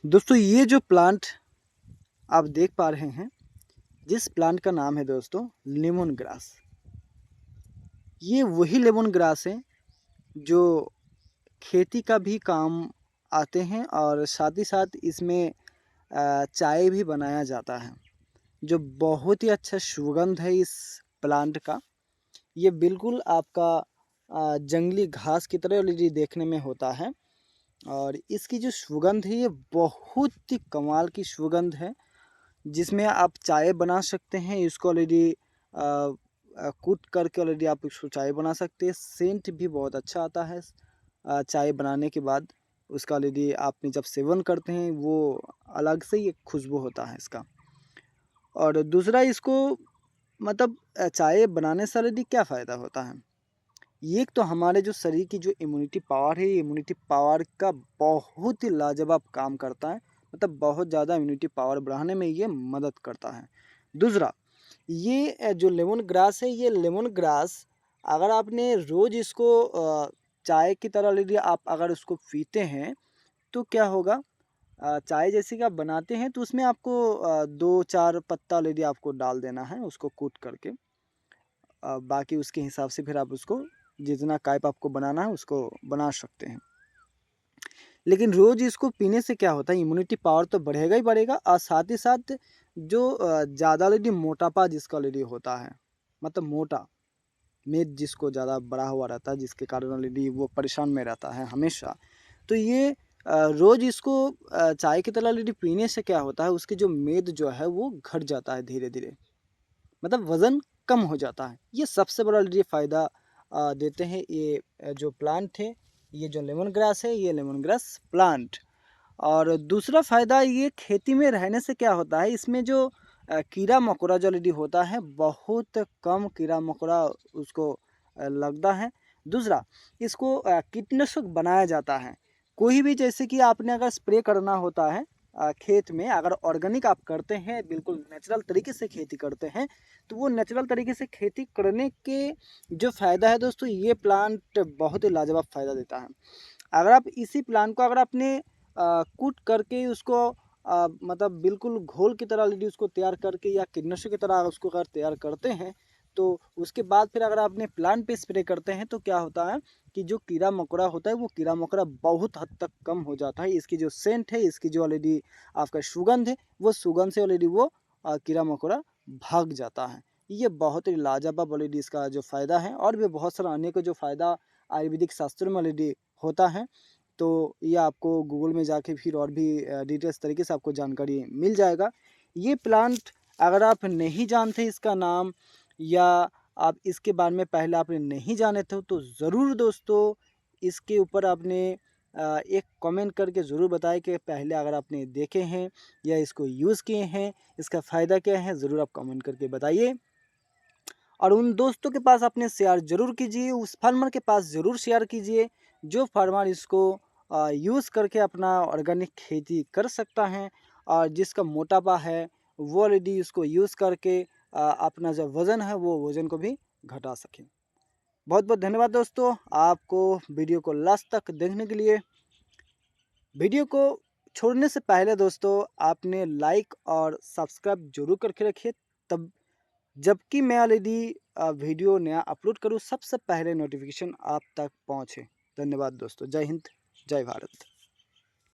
दोस्तों ये जो प्लांट आप देख पा रहे हैं, जिस प्लांट का नाम है दोस्तों लेमन ग्रास। ये वही लेमन ग्रास है जो खेती का भी काम आते हैं और साथ ही साथ इसमें चाय भी बनाया जाता है, जो बहुत ही अच्छा सुगंध है इस प्लांट का। ये बिल्कुल आपका जंगली घास की तरह ऑलरेडी देखने में होता है और इसकी जो सुगंध है ये बहुत ही कमाल की सुगंध है, जिसमें आप चाय बना सकते हैं। इसको ऑलरेडी कूट करके ऑलरेडी आप इसको चाय बना सकते हैं। सेंट भी बहुत अच्छा आता है चाय बनाने के बाद। उसका ऑलरेडी आपने जब सेवन करते हैं वो अलग से ही एक खुशबू होता है इसका। और दूसरा इसको मतलब चाय बनाने से ऑलरेडी क्या फ़ायदा होता है, ये एक तो हमारे जो शरीर की जो इम्यूनिटी पावर है, इम्यूनिटी पावर का बहुत ही लाजवाब काम करता है। मतलब बहुत ज़्यादा इम्यूनिटी पावर बढ़ाने में ये मदद करता है। दूसरा, ये जो लेमन ग्रास है, ये लेमन ग्रास अगर आपने रोज़ इसको चाय की तरह यदि आप अगर उसको पीते हैं तो क्या होगा, चाय जैसे कि आप बनाते हैं तो उसमें आपको 2-4 पत्ता यदि आपको डाल देना है उसको कूट करके। बाकी उसके हिसाब से फिर आप उसको जितना काइप आपको बनाना है उसको बना सकते हैं। लेकिन रोज़ इसको पीने से क्या होता है, इम्यूनिटी पावर तो बढ़ेगा ही बढ़ेगा और साथ ही साथ जो ज़्यादा ऑलरेडी मोटापा जिसका ऑलरेडी होता है, मतलब मोटा मेद जिसको ज़्यादा बढ़ा हुआ रहता है, जिसके कारण ऑलरेडी वो परेशान में रहता है हमेशा, तो ये रोज़ इसको चाय की तरह ऑलरेडी पीने से क्या होता है, उसकी जो मेद जो है वो घट जाता है धीरे धीरे, मतलब वज़न कम हो जाता है। ये सबसे बड़ा ये फ़ायदा देते हैं ये जो प्लांट है, ये जो लेमन ग्रास है, ये लेमन ग्रास प्लांट। और दूसरा फ़ायदा ये खेती में रहने से क्या होता है, इसमें जो कीड़ा मकोड़ा जो ऑलरेडी होता है, बहुत कम कीड़ा मकोड़ा उसको लगता है। दूसरा, इसको कीटनाशक बनाया जाता है। कोई भी जैसे कि आपने अगर स्प्रे करना होता है खेत में, अगर ऑर्गेनिक आप करते हैं, बिल्कुल नेचुरल तरीके से खेती करते हैं, तो वो नेचुरल तरीके से खेती करने के जो फ़ायदा है दोस्तों, ये प्लांट बहुत ही लाजवाब फ़ायदा देता है। अगर आप इसी प्लांट को अगर आपने कूट करके उसको मतलब बिल्कुल घोल की तरह यदि उसको तैयार करके या कीटनाशक की तरह उसको अगर तैयार करते हैं, तो उसके बाद फिर अगर आपने प्लांट पे स्प्रे करते हैं तो क्या होता है कि जो कीड़ा मकोड़ा होता है वो कीड़ा मकोड़ा बहुत हद तक कम हो जाता है। इसकी जो सेंट है, इसकी जो ऑलरेडी आपका सुगंध है, वो सुगंध से ऑलरेडी वो कीड़ा मकोड़ा भाग जाता है। ये बहुत ही लाजवाब ऑलरेडी इसका जो फ़ायदा है, और भी बहुत सारा अन्य का जो फ़ायदा आयुर्वेदिक शास्त्रों में ऑलरेडी होता है। तो ये आपको गूगल में जाके फिर और भी डिटेल्स तरीके से आपको जानकारी मिल जाएगा। ये प्लांट अगर आप नहीं जानते इसका नाम, या आप इसके बारे में पहले आपने नहीं जाने थे, तो ज़रूर दोस्तों इसके ऊपर आपने एक कमेंट करके ज़रूर बताएं कि पहले अगर आपने देखे हैं या इसको यूज़ किए हैं, इसका फ़ायदा क्या है, ज़रूर आप कमेंट करके बताइए। और उन दोस्तों के पास अपने शेयर ज़रूर कीजिए, उस फार्मर के पास ज़रूर शेयर कीजिए जो फार्मर इसको यूज़ करके अपना ऑर्गेनिक खेती कर सकता है, और जिसका मोटापा है वो ऑलरेडी इसको यूज़ करके अपना जो वज़न है वो वज़न को भी घटा सके। बहुत बहुत धन्यवाद दोस्तों आपको वीडियो को लास्ट तक देखने के लिए। वीडियो को छोड़ने से पहले दोस्तों आपने लाइक और सब्सक्राइब जरूर करके रखिए, तब जबकि मैं ऑलरेडी वीडियो नया अपलोड करूँ सबसे पहले नोटिफिकेशन आप तक पहुँचे। धन्यवाद दोस्तों। जय हिंद, जय भारत।